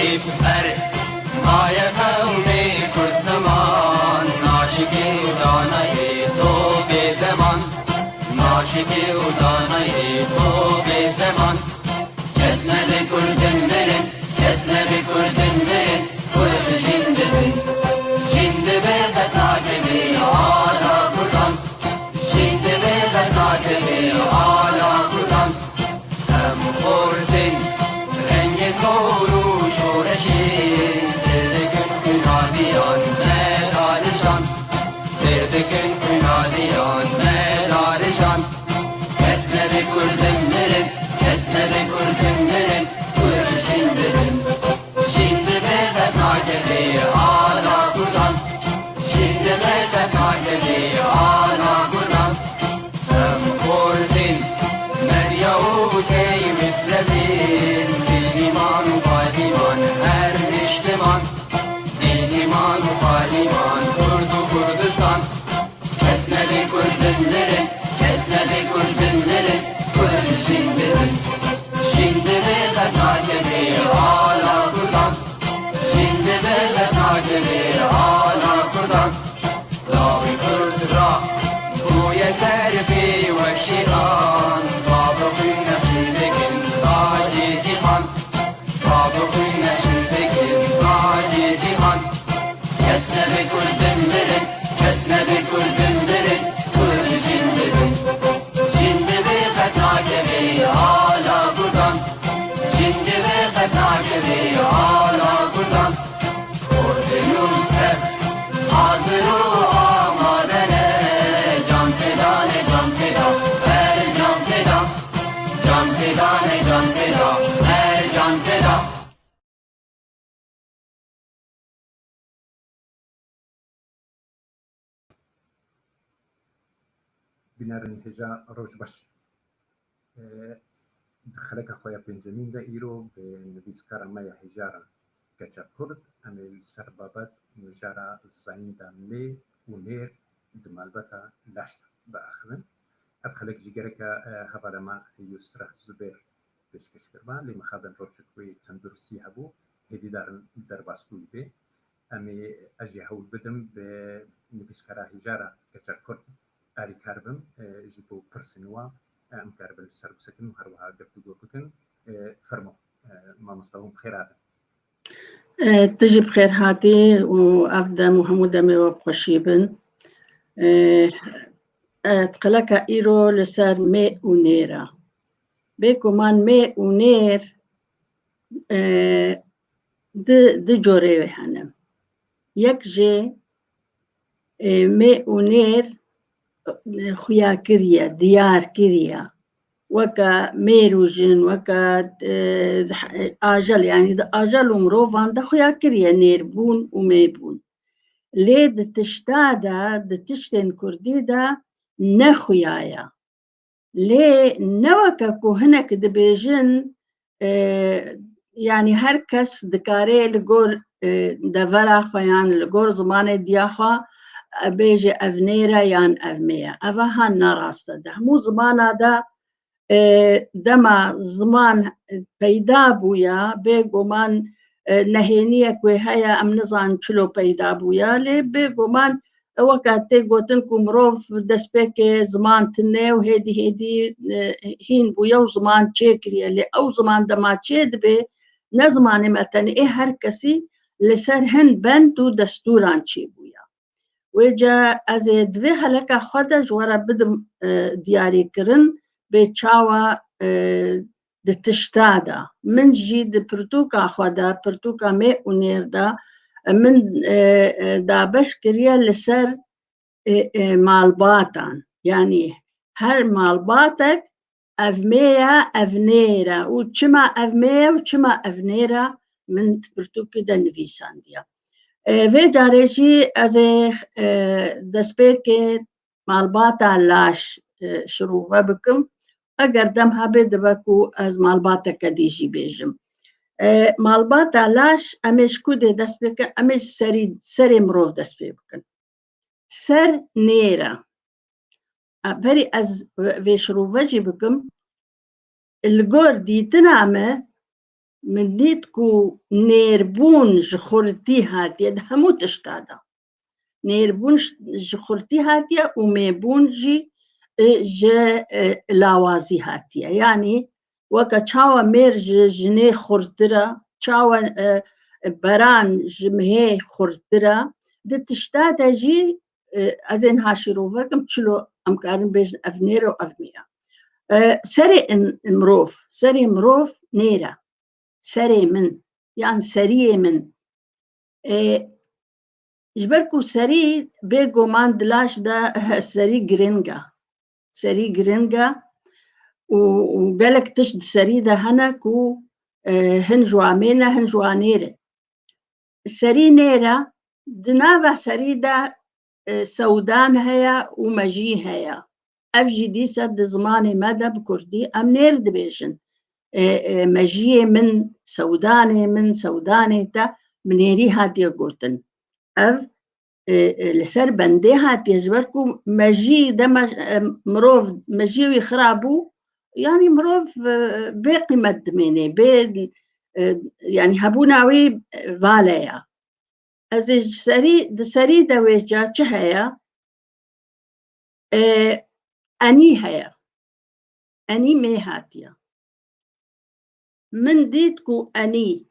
ناهی بر مایه قومی کرد زمان ناشکی و دانه تو به زمان ناشکی و دانه تو به زمان کسنه کردن مرن کسنه کردن مرن کرد جنده بین جنده به قطعه آلا کردن جنده به قطعه آلا کردن هم خوردن رنگ کورو شورشی سردکن کنادیان مدارشان سردکن کنادیان مدارشان کسنه کردن مرن کسنه کردن مرن کرد جنده بین جنده به قطعه آلا کردن جنده به قطعه آلا کردن هم خوردن مریا و کی مصرفین دینیمان و قادیمان هر نشتمان دینیمان و قادیمان کرد و کردستان کسنه کردن مرن کسنه کردن مرن کرد جنده بین جنده به قطعه آلا کردن جنده به قطعه آلا کردن لاوی کرد را بوی سرفی و شیران بابقی نشیدگین تاجی جیهان بابقی نشیدگین تاجی جیهان کسنه کردن مرن کسنه کردن مرن کرد جنده بین جنده به قطعه آلا کردن جنده به قطعه آلا کردن خوردنون کرد حاضر و آمادنه جان فدان جان فدا هر جان فدا جان فدان جان فدا هر جان فدا بنارن هجا روش باش خلق خويا بنجامين دا إيرو بنبيسكارا مايا هجارة كجا كرد أنا السربابات نجارة الزعين دا مي ونير دمالبتا لاشتا بأخذن أدخلك جيجركا هبارما يسرى زبير بشكش كربان لما خابن روشكوي تندرسي هبو هدي دارن درباستوي بي أمي أجي هول بدم بنبيسكارا هجارة كجا كرد آري كاربم جيبو برسنوا أم كاربل السرب سكن وهروها قفتو بكن فرمو ما مستوهم خيرات تجي بخير هاتي وأفدا محمود مي بخشيبن تقلك إيرو لسر مي ونيرا بيكو مان مي ونير دي جوري هنم يكجي مي ونير خويا كريا ديار كريا وكا ميروجن وكا آجل يعني دا آجل ومروفان دا خويا كريا نيربون وميبون ليه دا تشتادا دا تشتين كردي دا نخويايا ليه نوكا كوهنك دا بيجن يعني هركس دكاري لغور دا فرا خويان لغور زمان دياخوا بيجي أفنيرا يان أفميا أفها نراستا ده مو زمانا ده دما زمان پیدا بویا بگو من نهینیه که هیا ام نزان چلو پیدا بویا لی بگو من وقتی گوتن کمروف دست که زمان تنه و هدی هین بویا و زمان چه کریه لی او زمان دما چه دبه نزمانی متن هر کسی لسر هن بند و دستوران چه بویا وجا از دوی حلقه خدا جوارا بدم دیاری کرن به چاوا دتشتادا من جید پرتوکا خدا پرتوکا می اونیر دا من دابش کریه لسر مالباتان يعني هر مالباتك أفمية أفنيرة وشما أفمية وشما أفنيرة من برتوكي دا نفيسان ديا في جاريجي أزي دسبيكي مالباتا لاش شروفة بكم أقردمها بدبكو أز مالباتا كديجي بيجم مالباتا لاش أمش كودي دسبيكي أمش سري مروف دسبيكن سر نيرة بري از في شروفة بكم الجور دي تنعمة من ديتكو نيربون جخورتي هاتيا ده همو تشتادا نيربون جخورتي هاتيا وميبون جي لاوازي هاتيا يعني وكا تشاوا مير جني خورترا تشاوا بران جمهي خورترا ده تشتادا جي ازين هاشيروفا كم تشلو امكارن بيج افنيرو افميا سري مروف نيرا سري من يعني سري من جبركو سري بيجو مان دلاش دا سري جرينجا وقالك تشد سري دا هنك هنجو عمينا هنجو نيرة سري نيرة دنابا سري دا سودان هيا ومجي هيا أفجي دي سد زماني مدى بكردي أم نير دبيشن مجي من سوداني تا منيري هاتي قوتن أف لسر بندي هاتي جبركو مجي دا مروف مجي ويخرابو يعني مروف باقي مدميني يعني هبوناوي فاليا أزي سري دا ويجا چهيا أني هيا أني مي هاتيا من ديتكو أني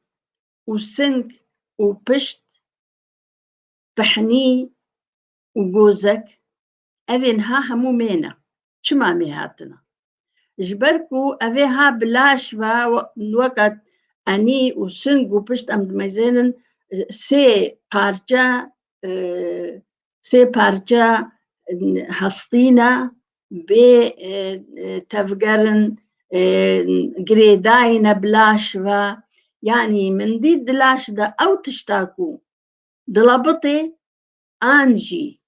وسنك وبشت بحني وجوزك أفين ها همو مينا شما مي هاتنا جبركو أفيها بلاش وقت أني وسنك وبشت أم دميزينن سي بارجا هستينا بتفقرن جريداينا بلاش يعني من دي دلاش دا أو تشتاكو دلابطي أنجي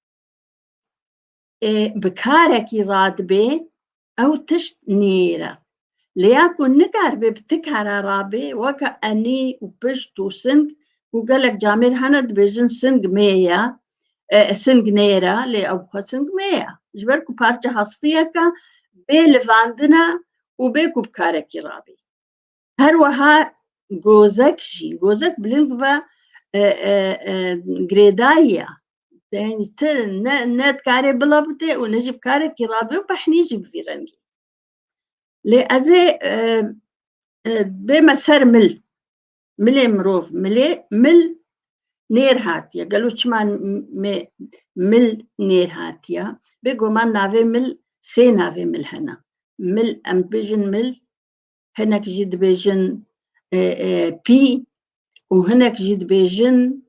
بكاركي رادبي أو تشت نيرة ليكن نكار ببتكار رابي وكا أني وبشت وسنك وقالك جامير هند بيجن سنك مية سنك نيرة لأبخا سنك مية جبركو بارجة هستيكا بلفاندنا وبيكو بكاركي رابي هروها جوزك بلنقفا جريدايا يعني نت كاري بلابتي ونجيب كاركي رابي وبحنيجي بفيرنجي لأزي بمسار ملي مروف مل نير هاتيا قالوا شمان مل نير هاتيا بيقو ما نافي مل سي نافي مل هنا مل أم بيجن مل هناك جيد بيجن بي وهناك جيد بيجن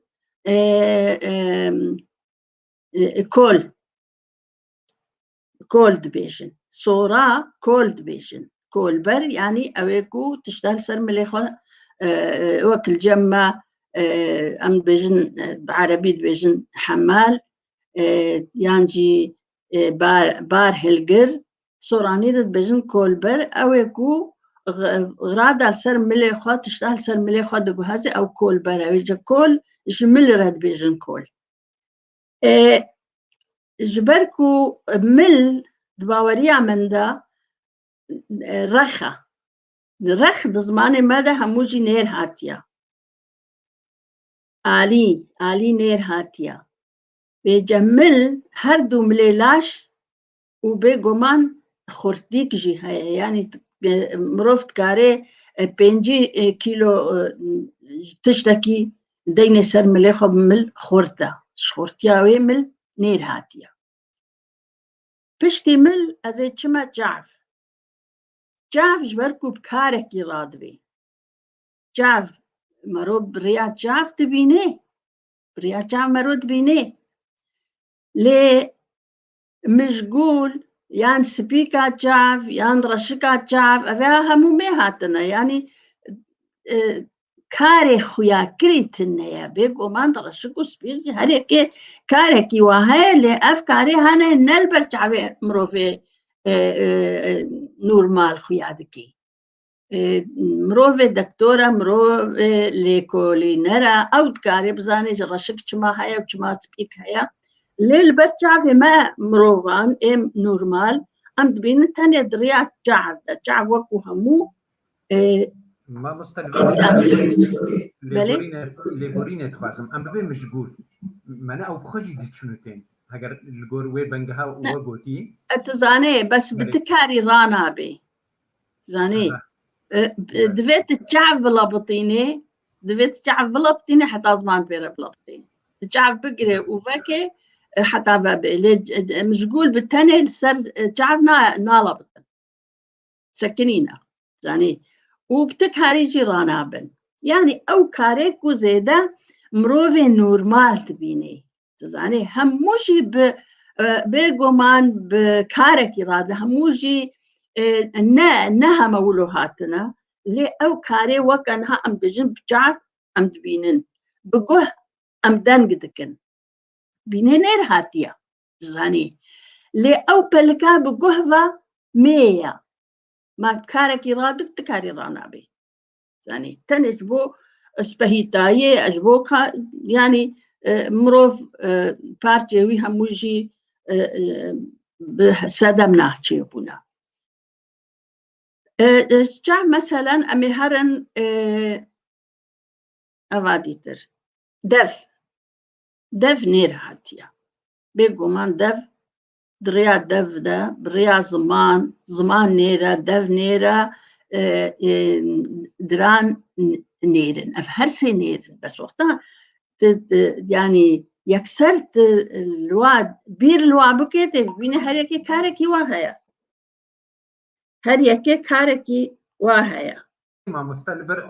كولد بيجن صورة كولد بيجن كولبر يعني أويكو تشتغل سر مليخو وكل جمع أم بيجن بعربي بيجن حمال يانجي بار هلجر صوراني بيجن كولبر أويكو غرادة سر مليخو تشتغل سر مليخو دقو هذا أو كولبر أويجا كول جمل رد بيجن كول جبركو مل دباوريا من دا رخ دزماني مدى هموجي نير هاتيا آلي نير هاتيا بجمل هردو مليلاش وبيقومان خورتيك جي هاي يعني مروفت كاري 5 كيلو تشتكي ديني سر مليخو بمل خورتياوي مل نير هاتيا بشتي مل أزي چما جعف جبركو بكاركي رادوي جعف مرو بريات جعف تبيني بريات جعف مرو تبيني لي مشغول يان سبيكات جعف يان رشكات جعف أفيها همو ميهاتنا يعني كاري خويا كريتنا يا بيقو ما نرشكو سبيكي هريكي كاركي وهاي اللي أفكاري هانا نلبر جعفي مروفي نورمال خويا ذكي مروفي دكتورة مروفي ليكولينرا أو تكاري بزاني جرشك چما هيا وچما سبيك هيا ليل برجع في ما مروفان ام نورمال ام دبين الثانية دريات جعف وكو همو ما مستلزم بله لبورینه خوازم ام ببین مشغول من او بخوجی دیچونتین اگر الگور وی بنگها و گوتی اتزانه بس بتكاري رانا بي زاني دفيت الشعب بلا بطيني دفيت الشعب بلا بطيني حتى زمان بيرا بلا بطيني الشعب بقري وفكي حتى بابي مشغول بالتاني سر شعبنا نالا بطن سكنينا زاني وبتكاري جيرانا بن يعني او كاريكو زيدا مروفي نورمال تبيني زاني هموشي بيقومان بكارك إرادة هموجي نها مولوهاتنا لي أو كاري وكانها أم بجن بجعف أم دبينن بقوه أم دنقدكن بينين إرهاتيا زاني لي أو بلكا بقوهوا مية ما كارك إرادة بتكاري رانابي زاني تنجبو اسبهيتاية أجبوكا يعني مروف بارتيوي هموجي بسادم ناچه بونا جا مثلا امی هرن اوادیتر دف نیر هاتیا بگو من دف دریا دف ده بریا زمان نیره دف نیره دران نیرن اف هر سي نیرن بس وقتا يعني يكسرت الواد بير الواد بكيتي بيني هريكي كاركي وهايا هريكي كاركي وهايا ما مستلبر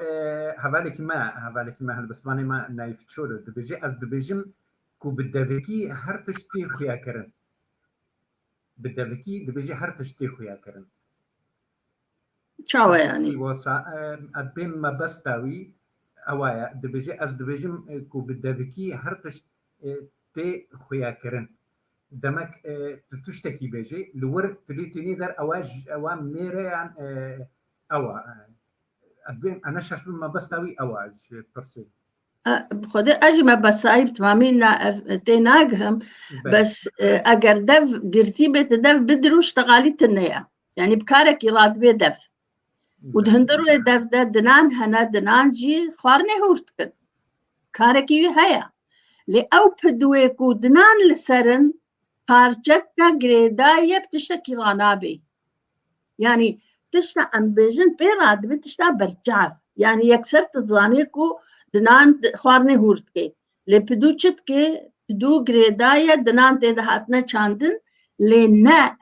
هبالك ما هالبسماني ما نايف تشورو دبيجي از دبيجم كو بالدبكي هر تشتي خويا كرن بالدبكي دبيجي هر تشتي خويا كرن شاوه يعني وصا ادبين ما بستاوي اوايا دبيجي از دبيجم كو بالدبكي هر تشتي تي خويا كرن دمك تشتكي بيجي لور تريتني در اواج اوام ميري عن اوا انا شاش ما بستوي اواج برسي خدي اجي ما بسايب تمامين تناقهم بس اگر دف قرتي بيت دف بدروش تغاليت النيا يعني بكارك يراد بي دف ودهندرو دف ده دنان هنا دنان جي خوارني هورتكن كارك هيا لي او بدويكو دنان لسرن بارجكا جريداية بتشتكي رانابي يعني تشتا امبيجن بيراد بتشتا برجعف يعني يكسر تزانيكو دنان خوارني هورتكي لي بدو چتكي بدو جريداية دنان تدهاتنا چاندن لنا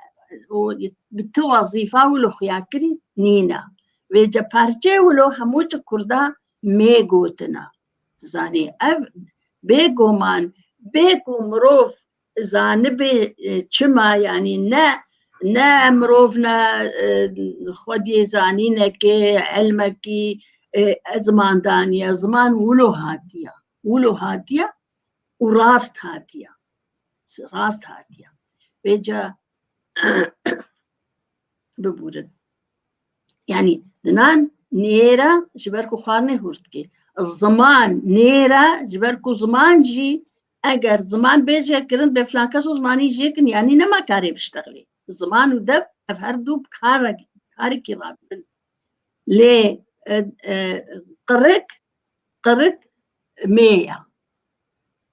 بتو وظيفة ولو خياكري نينا ويجا بارجة ولو هموچ كردا ميگوتنا تزاني بيگو مان بيگو مروف زانبي چما يعني نا مروفنا خودي زانينك علمك زمان دانيا زمان ولو هاتيا وراست هاتيا بيجا ببورد يعني دنان نيرا جبركو خارني هورتكي الزمان نيرا جبركو زمان جي اگر زمان بيجي كرن بفلان كسو زماني جيكن يعني نما كاري بشتغلي الزمان ودف افهردو بكاري كرابن لي قرق مية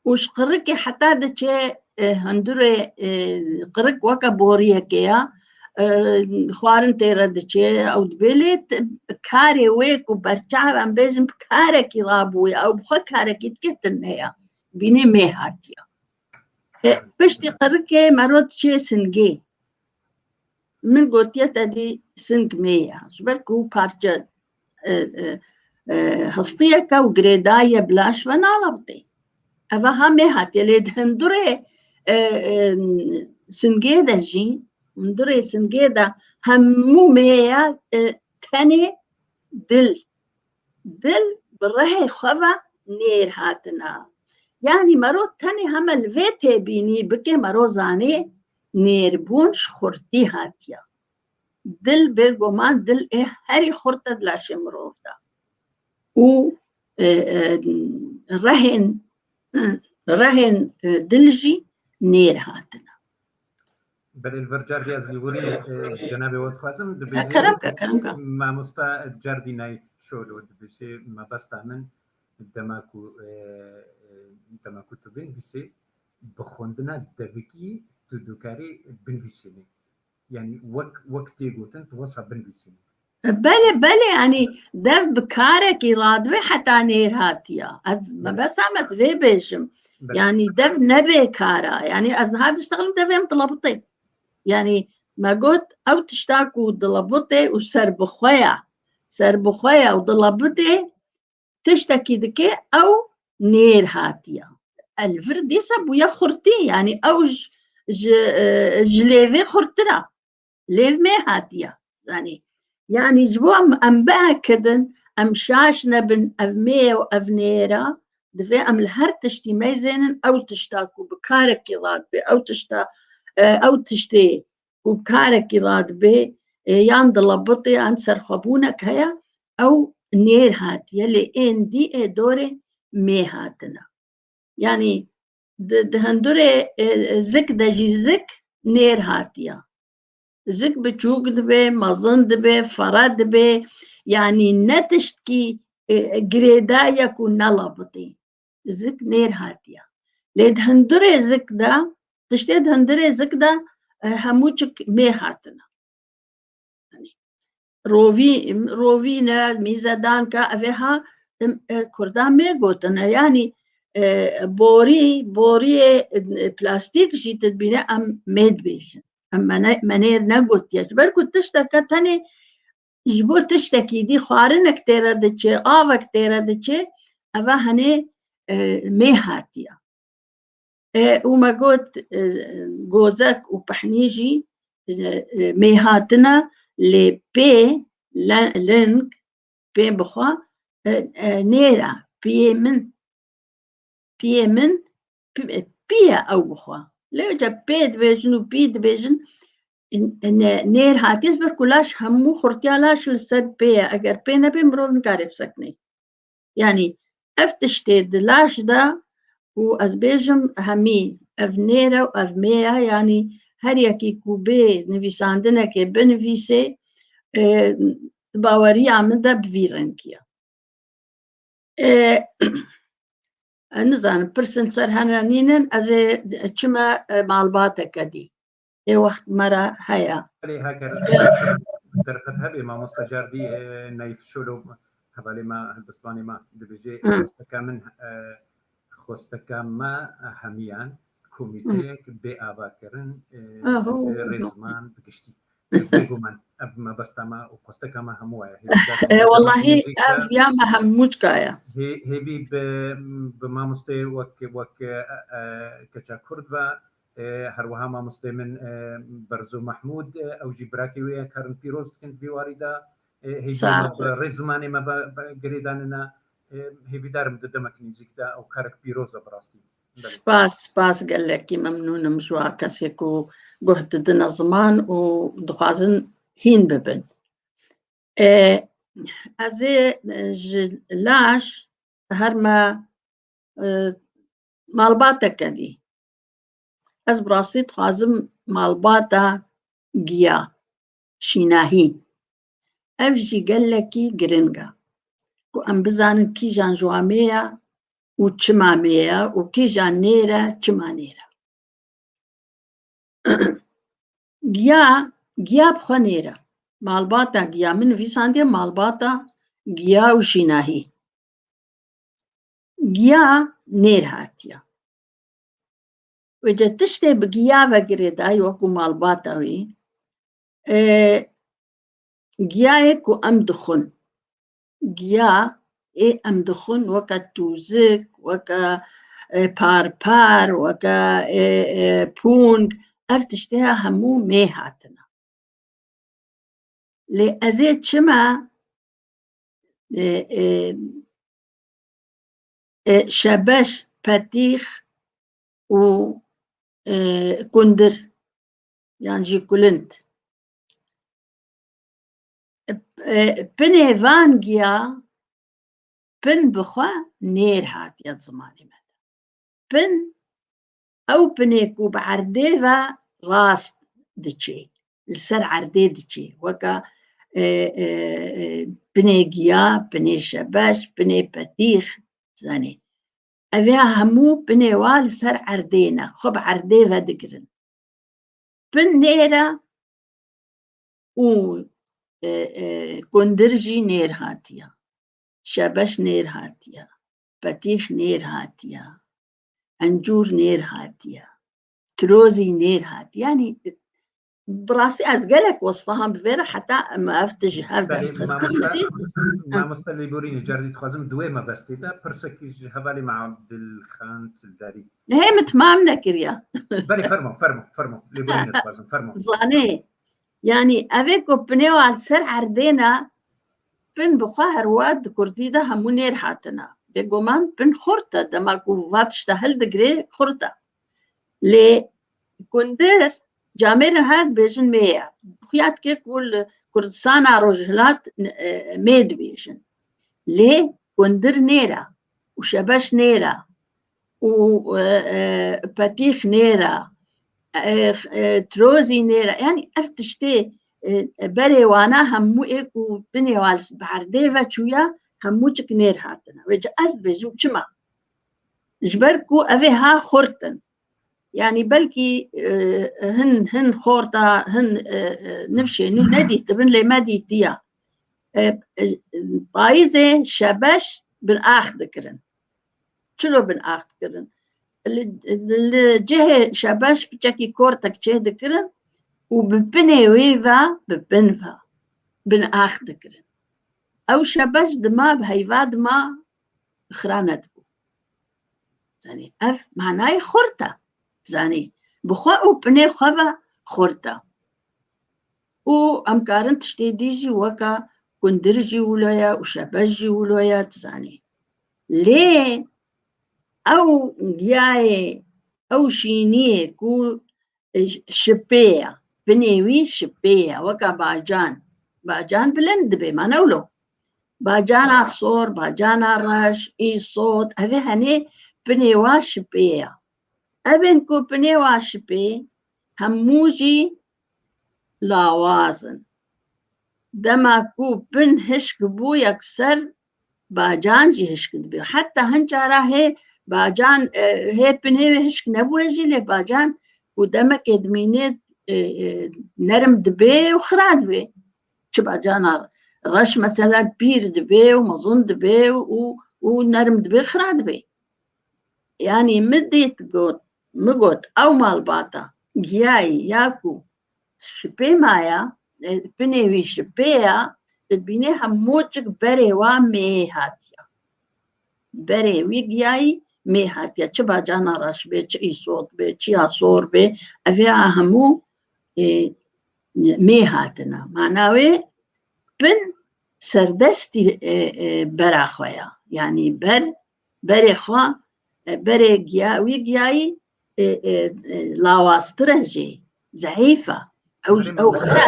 وش قرقي حتى دچه هندوري قرق وكا بوريا كيا خوارن تيرا دچه او دبيلي كاري ويك وبرچعب ام بيجن بكاري كرابوي او بخو كاري كتكتن هيا بيني ميهاتيا بشتي قرقي مرات شي سنجي من قوتيا تدي سنج مية جبركو بارجة هستيكا وقريدايا بلاش ونالبطي أفها ميهاتيا ليد هندوري سنجيدا جي هندوري سنجيدا همو مية تاني دل برهي خوا نير هاتنا يعني مرو تاني هم الفيتي بيني بكي مرو زاني نيربون شخورتي هاتيا دل بيقومان دل هاري خورتا دلاشي مروفتا و رهن دلجي نير هاتنا بل الفرجار دي از ليوري جنابي وتخازم كرمك ما مستا جاردي نايت شولو دبشي ما بس من دماكو تبين بسي بخوندنا دبكي تدوكاري بنفسيني يعني وقتي قلت توصل بنفسيني بله يعني دف بكارك يرادوي حتى نير هاتيا از ما بس عم في بيشم يعني دف نبي كارا يعني از هذا اشتغل دفهم طلبتي يعني ما قلت او تشتاكو ضلبتي وسر بخويا وضلبتي تشتكي دكي او نير هاتيا الفردي سبو يخرتي يعني او جليفي خرتنا ليف مي هاتيا يعني جبو ام بقى كدن ام شاشنا بن افمي وافنيرا دفي ام الهر تشتي ميزين او تشتاكو بكارك يراد بي او تشتي وبكارك يراد بي يان ضلبطي يان سرخبونك هيا او نير هاتيا لئين دي دوري مي هاتنا يعني دهندوري زك دجي زك نير هاتيا زك بتشوق دبي مظن دبي فراد دبي يعني نتشتكي جريدا يكون نلبطي زك نير هاتيا ليد هندري زك دا تشتيد هندري زك دا هموشك مي هاتنا يعني روفينا ميزادان كا أفيها كردان مي قوتنا يعني بوري بلاستيك جيت بينا أم ميد بيشن أما منير نقول يجبر كنت تشتكى تاني جبو تشتكي دي خوارنا كتيرا دچه آوا كتيرا دچه أفا هني ميهاتيا وما قلت جوزك وبحنيجي ميهاتنا لبي لينك بي بخوا نيرا بي من بيا أو بخوا لو جاب بي دبيجن وبي دبيجن نير هاتيس بر كلاش همو خورتيالاش لسد بيا اگر بينا بي مرو نكارف سكني يعني افتشتي دلاش دا و از بيجم همي افنيرا و افميا يعني هر يكي كوبي نفيساندنا كي بنفيسي باوري عمدا بفيرنكيا نزان برسن سرهانانينن از چما معلوماتك دي وقت مرة هيا درخت هبي ما مستجار دي نايف شولو هبالي ما هالبسواني ما دبجي خوستكا ما هميان كوميتيك بي آباكرن رزمان بكشتي بيقومن أب ما بستما وخوستكا ما هموايا والله أب يا ما هموش كايا هي بما مستي وك كتشا كردبا هروها ما مسلمن برزو محمود او جبراكي ويا كارن بيروز كنت بوارده هي رزماني ما قريداننا هي بدار مدمك نيزيك دا او كارك بيروز براستي سباس قال لك ممنون مشوا كاسيكو قهت دنا زمان ودخازن هين ببن ازي لاش هرما مالباتك دي از براستی خوازم مالباتا گیا شیناهی اف جی گلکی گرنگا کو ام بزانن کی جان جوامیا و چمامیا و کی جان نیرا چمانیرا گیا بخوا نیرا مالباتا گیا من ویساندی مالباتا گیا و شیناهی گیا نیر هاتیا وجا تشتي بقيافة قريداي وكو مالباتاوي قيايك وأمدخن قيا أمدخن وكا توزك وكا بار وكا بونغ أفتشتها همو ميهاتنا لأزيت شما شبش باتيخ و كندر يعني جي كولنت بني فانجيا بن بخوا نير هات يا زماني ماذا بن او بنيكو بعرديفا راس دچي السر عردي دچي وكا بنێ گیا بنێ شەبەش بنێ پەتیخ زانێ ئەڤیا هەموو بنێوا لەسەر عەردێنە خۆ بە عەردێڤە دەگرن بن نێرە و گوندرژی نێر هاتیە شەبەش نێر هاتیە پەتیخ نێر هاتیە ئەنجوور نێر هاتیە ترۆزی نێر هاتیە یعنی بڕاستی ئەس gelek وەستە هەم بڤێرە حتا ئەمە ئەف تژهەر مامۆستا لێبۆرینی جاردی دخوازم دوێ مەبەستێدا پرسێکیش هەواڵی مع عەبدولخان تلداری هەیە متمام نەکردە بەری فەرمۆ لێبۆرینی دخوازم فەرمۆ زانێ یعنی ئەvê ku pinêwa li ser erdêne pin bixwe herwa di Kurdî de hemû nêr hatine bêguman pin xurt e dema ku va tişta hildigirê xurt e lê gundir camêrên her dibêjin mê ye xuya dike ku li Kurdistana Rojhilat mê dibêjin lê gundir nêr e û şebeş nêr e û petîx nêr e ترۆزی نێرە یعنی ئەف تشتێ بەرێ وانە هەموو ئێک و بنێوال بە عەردێڤە چوویە هەموو چک نێر هاتنە وێجە ئەس دبێژم چما ji ber ku evê ha xurtin yani belkî hin xorta hin nifşê nû nedîtibin lê me dîtiya payîzê şebeş bin ax dikirin çilo bin ax dikirin li cihê şebeş biçekî kortek çê dikirin û bi pinê wê ve bi pin ve bin ax dikirin ew şebeş dima bi heyva dima xira nedibû zanî ev manayê xurt e zanî bi xwe û pinê xwe ve xurt e û em karin tiştê dî jî weka gundir jî wilo ye û şebeş jî wilo ye tizanî lê ew giyayê ew şîniyê ku şipê ye pinê wî şipê ye weka bacan bilind dibe ma newlo bacana sor bacana reş îsot evê henê pinê wa şipê ye evên ku pinê wa şipê hemû jî lawaz in dema ku pin hişk bû yekser bacan jî hişk dibe heta hin cara hê bacan hê pinê wê hişk nebûye jî lê bacan û demekê dimînê nerm dibe û xira dibe çi bacana reş mesela pîr dibe û mezin dibe û nerm dibe xira dibe yani min got ew malbata giyayî ya ku şipê maye pinê wî şipê ye dibînî hemû çik berê wa mê hatiye berê wî giyayî mê hatiye çi bacana reş bê çi îsot bê çi ya sor bê evê hemû mê hatine mana wê pin serdestî bera xwe ye yani berê xwe berê wî giyayî lawaztir e jê zeîf e ew xira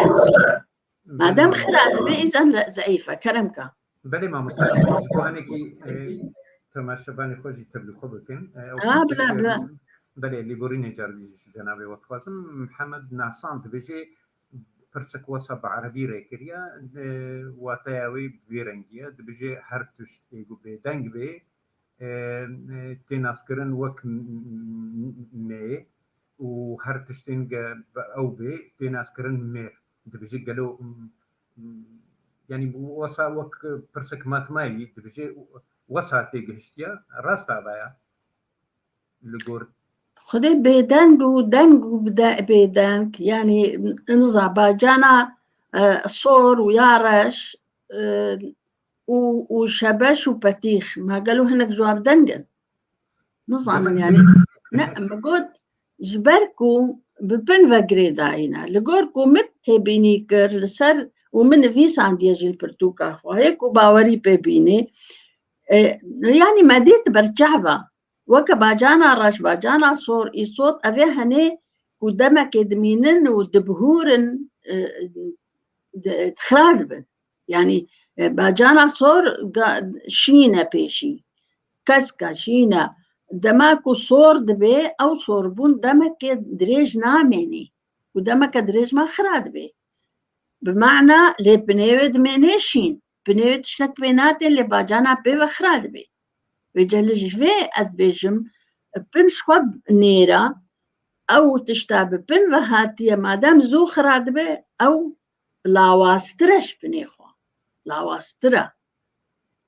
madem xira dibe îzan zeîf e keremka بەێ مامۆستا جوانێکی تەماشەبانی خۆشی تەبلیغ بکەن بەێ لیبۆرینی جاردی جەنابێ وەتخوازم محەممەد ناسان دەبێژێ پرسک وەسە بە عەرەبی ڕێکردە واتایاوی بێرەنگیە دەبێژێ هەر تشت بێدەنگ بێ تێناسکردن وەک مێ و هەر تشتێن ئەو بێ تێناسکردن مێر دەبێژێ گەلۆ يعني وەسا وەک پرسک ماتمایی دەبێژێ وەسا تێگەشتە ڕاستە باە لە گۆرد خودێ بێدەنگ و دەنگ و بێدەنگ ینی نزا باجانە سۆر و یاڕەش و شەبەش و پەتیخ ماگەل و هەنێک جواب دەنگن نزانم ینی گوت ji ber ku bi pin ve girêdayîne li gor ku min têbînî kir li ser û min nivîsandiye jî pirtûka xwe ku bawerî pê bînê yani me dît berçava weke bacana reş bacana sor îsot evê henê ku demekê dimînin û dibihûrin xira dibin yani bacana sor şîn e pêşî kesk e şîn e dema ku sor dibe ew sorbûn demekê dirêj namênî û demeke dirêj me xira dibe بمعنى لي بنيود منشين بنيود تشتك بيناتي اللي باجانا بي وخراد بي بيجلج في از بيجم بن شوب نيرا او تشتاب بن وهاتية مادام زو خراد بي او لاواسترش بنيخوا لاواسترا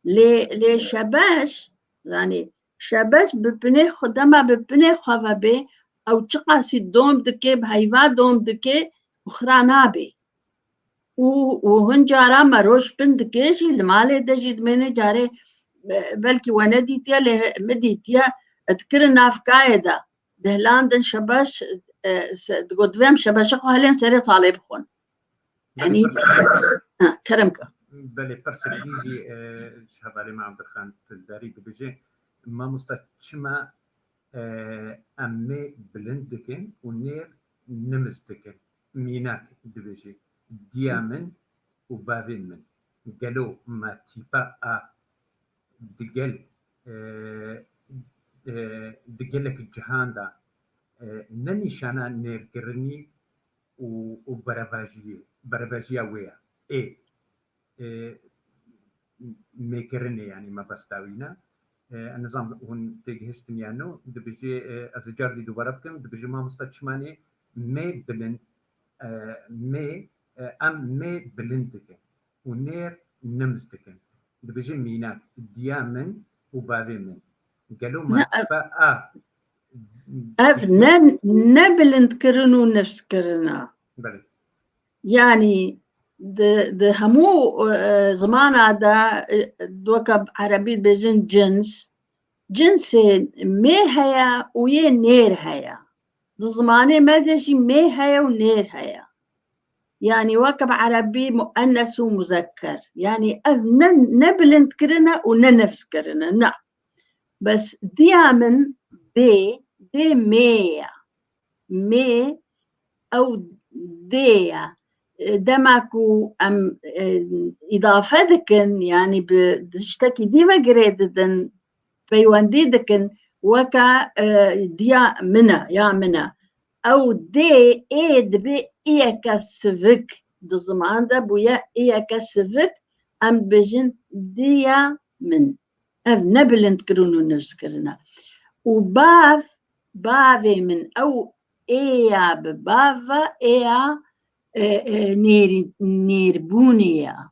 لي شباش يعني شباش ببنيخو دما ببنيخو وبي او تقاسي دوم دكي بهايفا دوم دكي وخرانا بي وهن جارا مروش بن دكيشي المالي دجي دميني جاري بلكي ونديتيا مديتيا اذكرنا في قاعدة دهلاندن شباش تقدوهم شباش اخو هلين سري صالي بخون يعني كرمك بله پرسکلیزی شهبالی ما عبدالخان تلداری دبیجه ما مستشما امه بلند دکن و نیر نمز دکن میناک دبیجه دیامن و بابین من قالوا ما تيبا دقل دقلك الجهان دا نني شانا نيرقرني وبرباجية ويا ميكرني يعني ما بستاوينا النظام هون تيجهشتن يانو دبيجي أزجار دي دوباربكم دبيجي ما مستشماني مي بلند مي مي بلندك ونير نمزدك دبيجي ميناك ديامن وبابي من قالوا ما تبقى نبلند كرنو نفس كرنا بلي يعني ده همو زمان هذا دوكب عربي بجن جنس مي هيا ويه نير هيا ده زماني ما تجي مي هيا ونير هيا يعني وكب عربي مؤنث ومذكر يعني نبلند كرنا وننفس كرنا نا بس ديامن دي مي أو ديا دمكو أم إضافة ذكن يعني بتشتكي ديما جريددن بيواندي ذكن وكا ديا منا يا منا أو دي دبي كسفك دزمان دا بويا كسفك أم بجن ديا من نبلند كرونو نذكرنا بافي من أو ببافا نيربونيا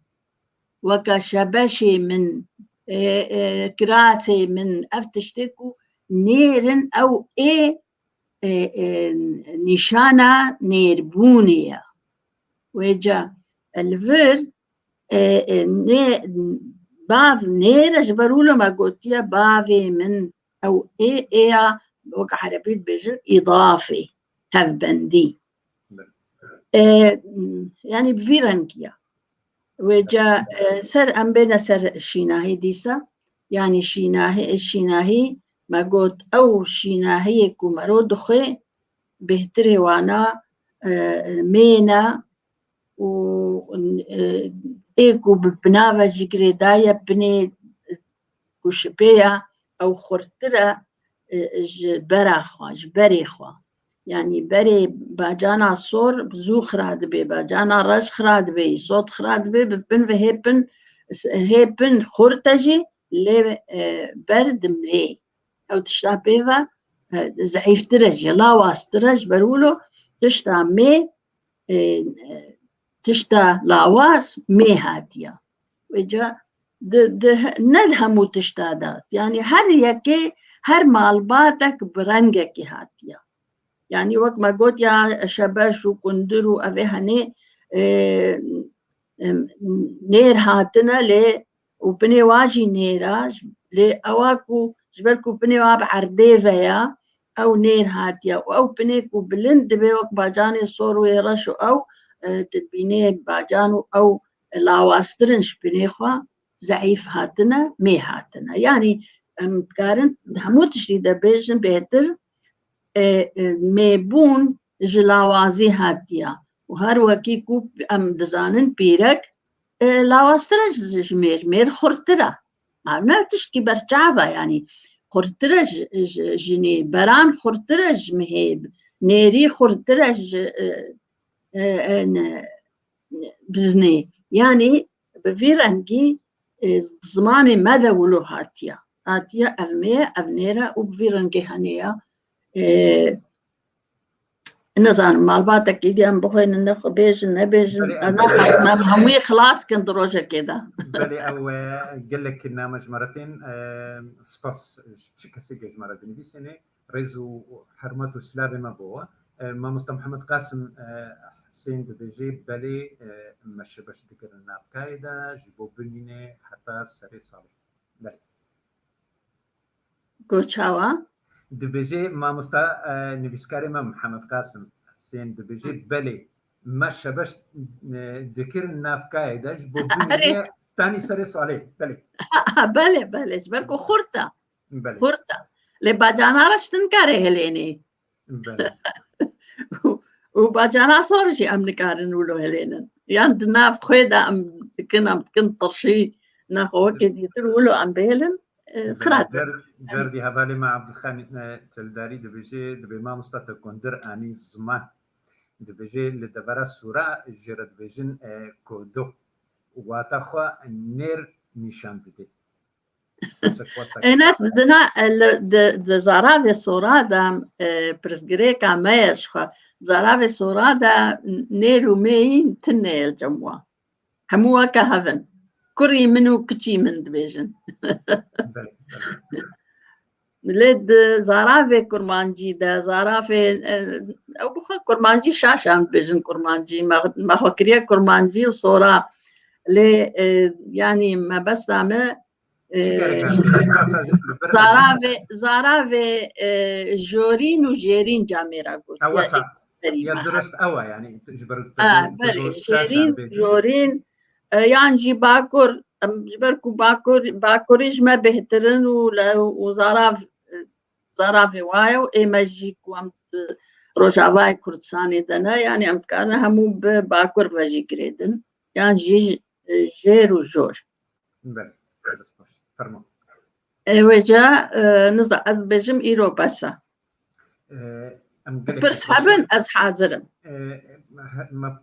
وكشبشي من كراسي من أفتشتكو نيرن أو نشانة نيربونيا ويجا الفر باف نير جبرولو ما قلتيا بافي من أو وكا عربيت بجن إضافي هاف بندي يعني بفيرنكيا وجا سر أم بين سر الشيناهي ديسا يعني الشيناهي ما قلت أو شيناهي كمرو دخي بهتري وانا مينا و إيكو ببنافا جيكري دايا بني كوشبيا أو خرطرة جبريخوا يعني بري باجانا صور بزو خراد بي باجانا رش خراد بي صوت خراد بي ببن هيبن خرطجي لي برد مري أو تشتابيفا زعيف ترج لا واسترج برولو تشتا مي تشتا لاواس مي هاتيا وجا ندهمو تشتادات يعني هر مالباتك برنجك هاتيا يعني وقت ما قلت يا شباش وكندرو أبي هني نير هاتنا لي وبني واجي نيراج لي أواكو جبركو بني واب عرديفيا أو نير هاتيا أو بنيكو بلند بي وقت باجاني صورو يرشو أو تدبيني باجانو أو لاواسترنش بنيخوا زعيف هاتنا مي هاتنا يعني متقارن همو تشريد بيجن بيتر ميبون جلاوازي هاتيا وهر وكي كوب أم دزانن بيرك لاواسترج جمير خرطرة ما تشكي برجعفا يعني خرطرة جني بران خرطرة مهيب نيري خرطرة بزني يعني بفيرنجي زماني ماذا ولو هاتيا أبنيرا وبفيرنجي هنيا نزان مالباتك إيدي أم بخوين إنه بيجن أنا خلاص ما هموي خلاص كنت روجة كده. بلي أو قال لك النامج مرتين سباس شكسي مرتين دي سنة رزو حرمته سلابي ما بوا ما مست محمد قاسم حسين دبيجي بلي مش باش ذكر الناب كايدا جبو بنينه حتى سري صالح بلي كوتشاوا دبيجي ما مستا نبيسكاري ما محمد قاسم حسين دبيجي بلي مش باش ذكر الناب كايدا جبو بنينه تاني سري صالح بلي بلي جبركو خورتا بلي خورتا لباجانا رش تنكاري هليني بلي وباجانا صورشي أم نكارن ولو هلينا يعني ناف خويدا أم كنت طرشي ناخو كدي تقولوا أم بهلن خرات جردي هبالي مع عبد الخالق تلداري دبيجي دبي ما مستطيع كندر اني زمان دبيجي لدبر السورة جرد بيجن كودو واتخوا نير نشان دي انا بدنا زارافي سورادا برسجريكا ما يشخا زارافي سورادا نيرو مين تنيل جموا هموا كهفن كوري منو كتشي من دبيجن لد زارافي كورمانجي دا زارافي او بخا كورمانجي شاشام بيجن كورمانجي ما خكريا كورمانجي وصورا لي يعني ما بس ما زارافي جورين وجيرين جاميرا قلت اوسع يا درست اوا يعني تجبر بلي جيرين جورين يعني جي باكور جبركو باكوريش ما بهترن زارافي وايو ايما جيكو ام روجاواي كردستاني دنا يعني ام كان همو باكور فاجي كريدن يعني جي جير وجور بلي فرمو وجا نزع از بجم إيرو بسا برس هبن از حاضرم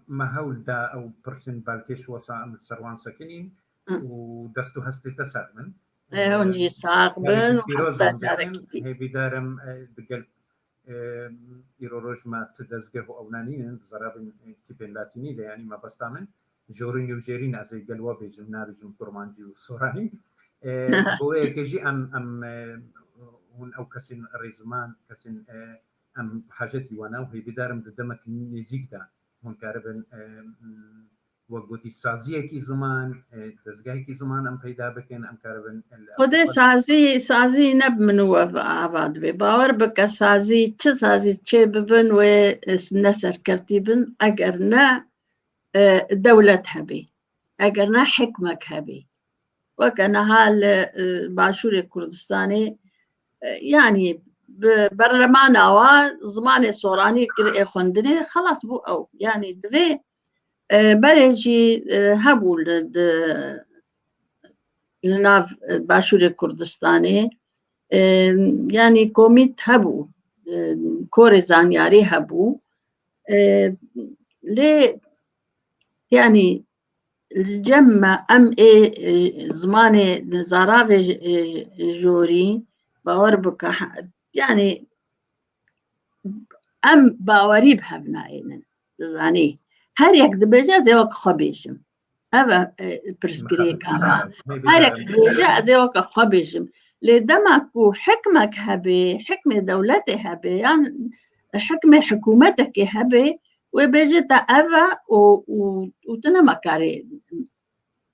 ما هول دا أو برسن بالكيش وصا سروان سكنين ودستو هستي تسار من هونجي ساقبن وحتى جارك هي بدارم دقل إيرو روج ما تدزقه أو نانين زرابن تبين لاتيني ده يعني ما بستامن جورين يوجيرين أزي قلوا بيجم نابي جم كرمانجي وصوراني بوي كيجي ام هون او كسن ريزمان كسن ام حاجتي وانا وهي بدارم دمك نزيك دا هون كاربن وقوتي سازيه كي زمان دزغاي كي زمان ام پیدا بكن ام كاربن خدي سازي نب منو عباد باور بك سازي تش سازي تش ببن و نسر كرتيبن اجرنا دولة هبي اجرنا حكمك هبي وكان هال باشور كردستاني يعني برلمانا وزمان سوراني كري خندني خلاص بو او يعني دبي بريجي هبو لناف باشور كردستاني يعني كوميت هبو كوري زانياري هبو لي يعني الجمع ام زماني زارافي جوري باور بك يعني ام باوري بهبناين زاني هر يك دبجا زي وك خبيجم ابا برسكريكا هر يك دبجا زي وك خبيجم لدمكو حكمك هبي حكمة دولتي هبي يعني حكمة حكومتك هبي وبيجتا أفا وتنا مكاري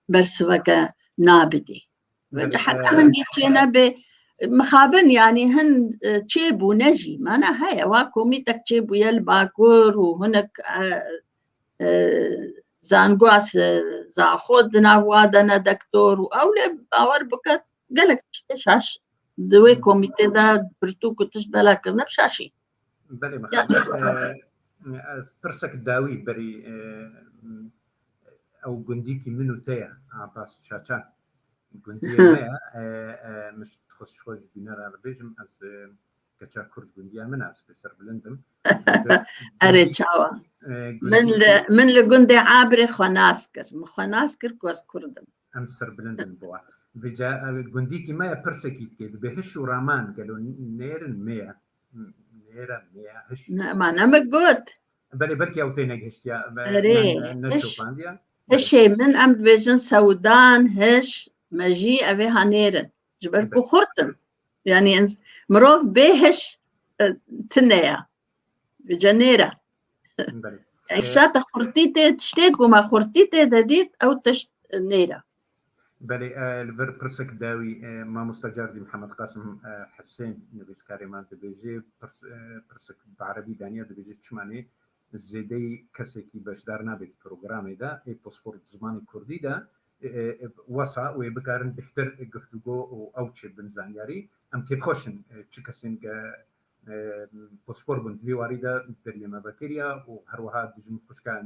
بس وكا نابدي حتى هندي تشينا مخابن يعني هن تشيبو نجي مانا هيا واكوميتك تشيبو يلباكور وهناك زانقواس زاخود نافوادنا دكتور وأولي باور بكت قالك تشاش دوي كوميتي دا برتو كتش بلا كرنا بشاشي بلي مخابن برسك داوي بري او جنديكي منو تايا عباس شاشان جندية مايا مش تخص شوز بنار على بيجم از کەچا کورد گوندیا من ئەس بەسەر بلندم ئەرێ چاوە من لە گوندێ عابرێ خۆناس کرد من خۆناس کرد گۆز کوردم ئەم سەر بلندن بووە گوندیکی مایە پرسێکی تکێت بێ هش و ڕامان گەلو نێرن مەیە نێرە مەیە هش مانەمە گوت بەێ بەرکی ئەو تێنە گەشتیا نەشوپاندیا هشێ من ئەم دبێژن سەودان هش مەژی ئەوێ هەنێرن ji ber ku xurtim yani mirov bê hiş tineya bêje nêre şata xurtî tê tiştê ku me xurtî tê de dît ew tişt nêre بەێ لەبەر پرسێک داوی مامۆستا جاردی محەممەد قاسم حسێن نویسکارێمان دەبێژێ پرسێک بەعرەبی دانیا دەبێژێت چمانێ زێدەی کەسێکی بەشدار نابێت پرۆگرامێدا پۆسپۆرت زمانی کوردیدا وەسا وێ بکارن بهتر گفتوگۆ و ئەو چێ بنزانیاری ئەم کێفخۆشن چ کەسێن کە پۆسپۆر بن دیواریدا دەریێمە بەکریا و هەروەها دژم خوشکان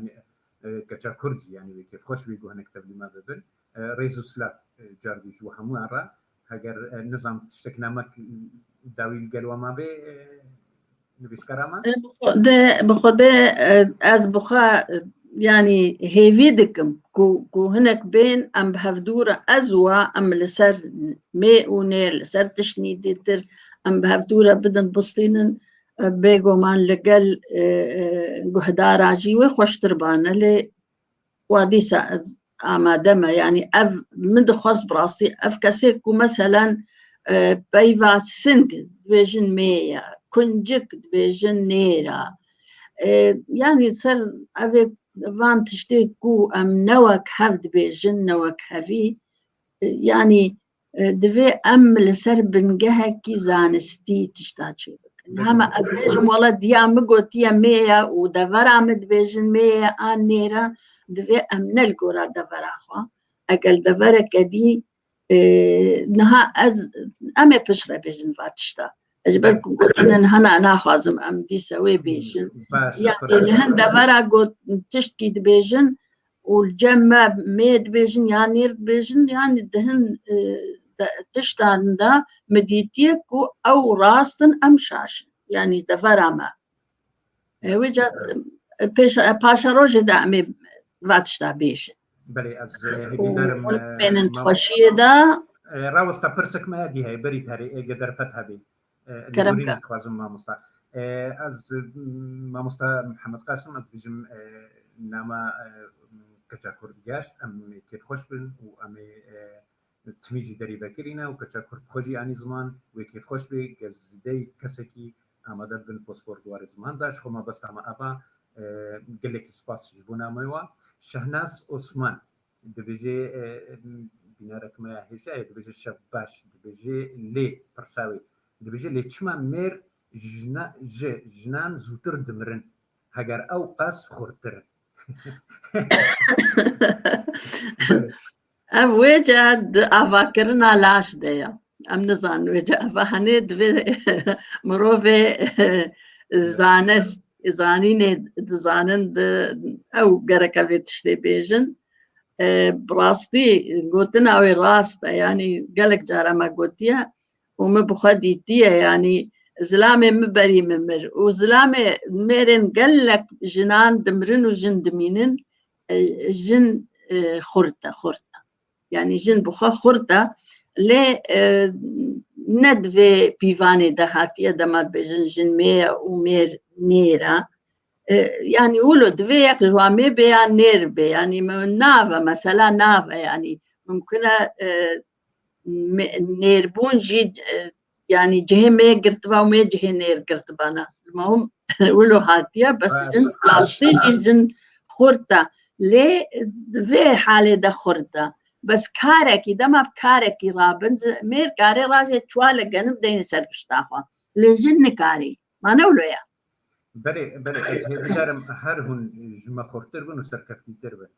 کەچا کوردی یانی وێ کێفخۆش وێ گوهنێک تەبلیما ببن ڕێز و سلاف جاردیش و هەمووان ڕە هەگەر نظام شتێک نامەک داوی گەلوەما بێ نویسکارامە بخۆدێ ئەس بخوا yani hêvî dikim ku hinek bên em bi hevdûra ez wa em li ser mê û nêr li ser tiştî dîtir em bi hevdûra bidin bistînin bêguman li gel guhdara jî wê xweştir bane lê wa dîsa ez amade me yani ev min dixwast bi rastî ev kesê ku meselan peyva sing dibêjin mê ye kuncik dibêjin nêr e yani ser evê van tiştê ku em newek hev dibêjin newek hevî yani divê em li ser bingehekî zanistî tişta çê bikin hema ez bêjim wala diya min gotiye mê ye û devera min dibêjin mê ye an nêre divê em ne li gora devera xwe egel devereke dî niha ez em ê pişre bêjin va tişta ji ber ku gotinin hena naxwazim em dîsa wê bêjin yani li hin devera got tiştkî dibêjin û li cem me mê dibêjin ya nêr dibêjin yani di hin tiştan de mi dîtiye ku ew rastin em şaşin yani devera me wê ca paşa rojê de em ê va tişta bêjin mênin xweşiyê de ڕاوەستا پرسێک مە دی هەیە بەری تاری ئێگە دەرفەت هەبێ خوازم مامۆستا ئەز مامۆستا محەممەد قاسم ئەس بژم نامە کەچا کوردگەشت ئەم کێفخۆش بن و ئەمێ تمیژی دەری بەکرینە و کەچا کورد خۆشی ئانی زمان وێ کێفخۆش بێ گەزدەی کەسێکی ئامادە بن پۆسپۆرت دووارە زمانداش خۆمە بەستامە ئەبا گەلێکی سپاسیش بۆ نامەوە شەهناس ئۆسمان دەبێژێ بینارەکمە هێشایە دەبێژێ شەب باش دەبێژێ لێ پرساوی دەبێژێ لێ چمان مێر ژنان زووتر دمرن هەگەر ئەو قاس خۆرترن ev wêce avakirina laş de ye em nizanin wêce ev henê divê mirovê zanînê dizanin ew gerek evê tiştê bêjin bi rastî gotina wê rast e yani gelek cara me gotiye û min bi xwe dîtiye yani zilamê min berî min mir û zilamê mêrên gelek jinan dimirin û jin dimînin jin xurt e yani jin bi xwe xurt e lê ne divê pîvanê de hatiye dema dibêjin jin mê ye û mêr nêr e yani wilo divê yek ji wan mê bê ya nêr bê yani nave mesela nave yani mumkin e nêrbûn jî yani cihê mê girtiba û mê cihê nêr girtibane hum wilo hatiye bes jin rastî jî jin xurt e lê divê halê de xurt e bes karekî dema karekî rabin mêr karê rajê çwa li genim deyne ser pişta xwe lê jin nikarî mane wilo ye بەێ ez hêvidarim her hûn ji me xortir bin û serkeftîtir bin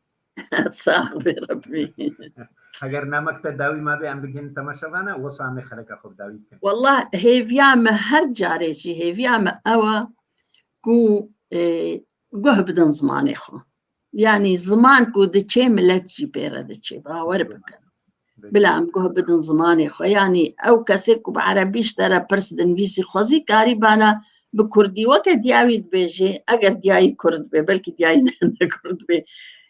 heger namek te dawî ma bê em bigin temaşevane wesa me xeleka xwe dawî bikin والله hêviya me her carê jî hêviya me ew e ku guh bidin zimanê xwe yani ziman ku diçê millet jî pê re diçê bawer bikin بلا ام گوه بدن زمانی خو یعنی او کسی کو بعربیش ترى پرسدن ویسی خوزی کاری بانا بکردی وکه دیاوید بیجی اگر دیایی کرد بی بلکی دیایی نکرد بی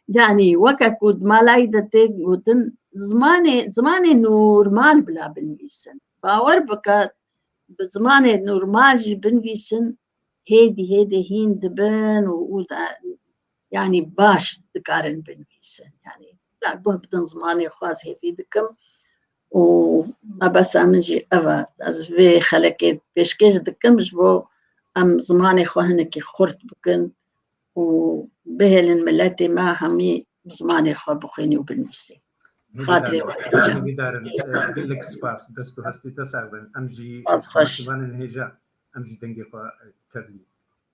يعني وكا كود مالايدة وتن زماني نورمال بلا بنويسن باور بكا بزماني نورمال جي بنويسن هيدي هين دبن يعني باش دكارن بنويسن يعني لا بوه بدن زماني خواز هي في دكم وما بس امنجي افا از في خلقت بيشكيش دكم جبو ام زماني خوهنكي خورت بكن وبهلن ملاتي ما همي بزماني خو بخيني وبالنسي خاطري هذه دار جيلك سباس دستو هستي تساوبن امجي مسبان الهجا امجي دنجي خو ترلي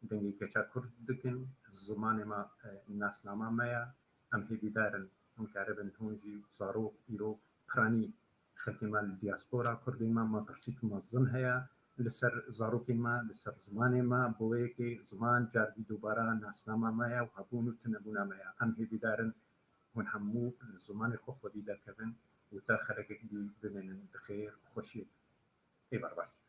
دنجي كچا كرد دكن زمان ما الناس ناما مايا ام هذه دار مكاربن هونجي صاروخ يرو خراني خلقي مال دياسبورا كردي ما ترسيك مزن هيا لسر زاروكين ما لسر زماني ما بويكي زمان جاردي دوبارا ناسناما مايا وهبونو تنبونا مايا ام هي بدارن ونحمو الزمان خوف ودي دا كبن وتا خلقك دي بمن بخير وخوشي اي برباش